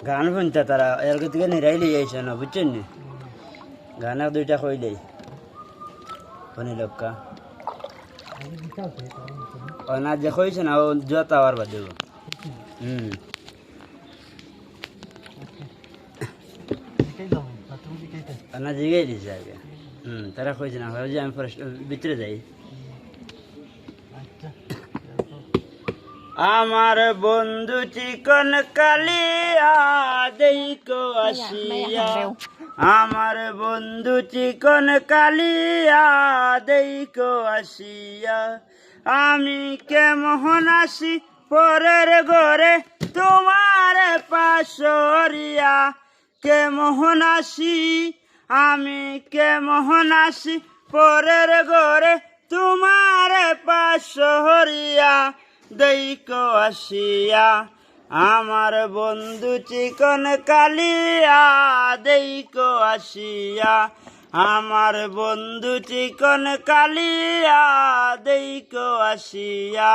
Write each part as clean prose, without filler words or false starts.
গান শুনতে তারা এর থেকে নিরাই লিয়ে আইসে না বুঝছেন নি গানা দুইটা কইলেই কোনি লোকা না যে কইছে না ও জোতা আর বাদ দেব না জিগাই দিছে আগে তারা কইছে না যে আমি ভিতরে যাই আমার বন্ধু চিকন কালিয়া দেখো আসিয়া আমার বন্ধু চিকন কালিয়া দেখো আসিয়া আমি কেমন আসি পরের ঘরে তোমার পাশরিয়া কেমন আসি আমি কেমন আসি পরের ঘরে তোমার পাশরিয়া দেখো আসিয়া আমার বন্ধু চিকন কালিয়া দেখো আসিয়া আমার বন্ধু চিকন কালিয়া দেখো আসিয়া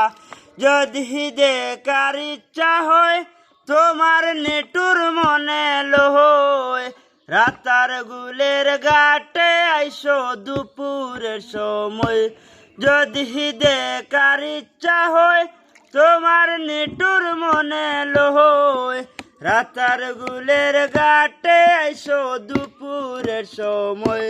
যদি দেখার ইচ্ছা হয় তোমার নেটুর মনে লহয় রাতার গুলের ঘাটে আইসো দুপুরের সময় যদি দেখার ইচ্ছা হয় তোমার নেটুর মনে লহয় রাতার গুলের ঘাটে আইসো দুপুরের সময়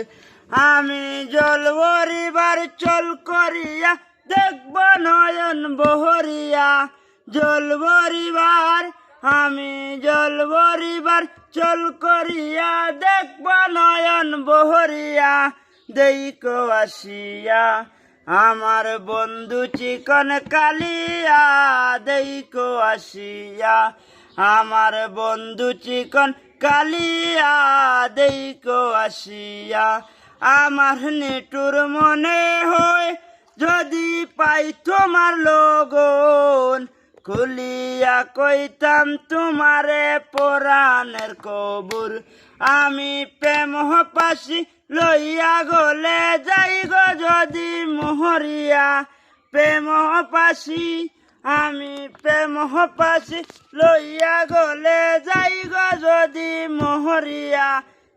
আমি জল ভরিবার চল করিয়া দেখব নয়ন বহরিয়া জল ভরিবার আমি জল ভরিবার চল করিয়া দেখব নয়ন বহরিয়া দেখো আসিয়া আমার বন্ধু চিকন কালিয়া দেখো আসিয়া আমার বন্ধু চিকন কালিয়া দেখো আসিয়া আমার নেটুর মনে হয় যদি পাই তোমার লগন খুলিয়া কইতাম তোমারে পরাণের কবুর আমি প্রেম পাশি লইয়া গলে যাই গো যদি মোহরিয়া প্রেম পাশি আমি প্রেম পাশি লইয়া গলে যাই গো যদি মোহরিয়া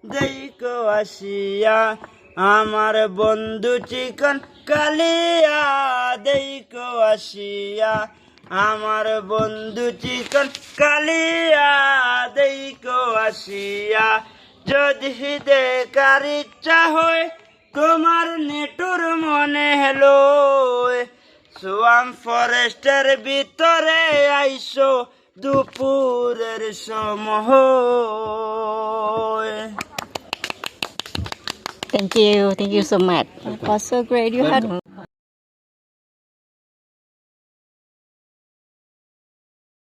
দেখো আসিয়া আমার বন্ধু চিকন কালিয়া দেখো আসিয়া আমার বন্ধু চিকন কালিয়া দেখো আসিয়া যদি দেখার ইচ্ছা হয় তোমার নেটুর মনে হলো সোয়াম ফরেস্টের ভিতরে আইসো দুপুরের সময় Thank you so much. It was so great. You had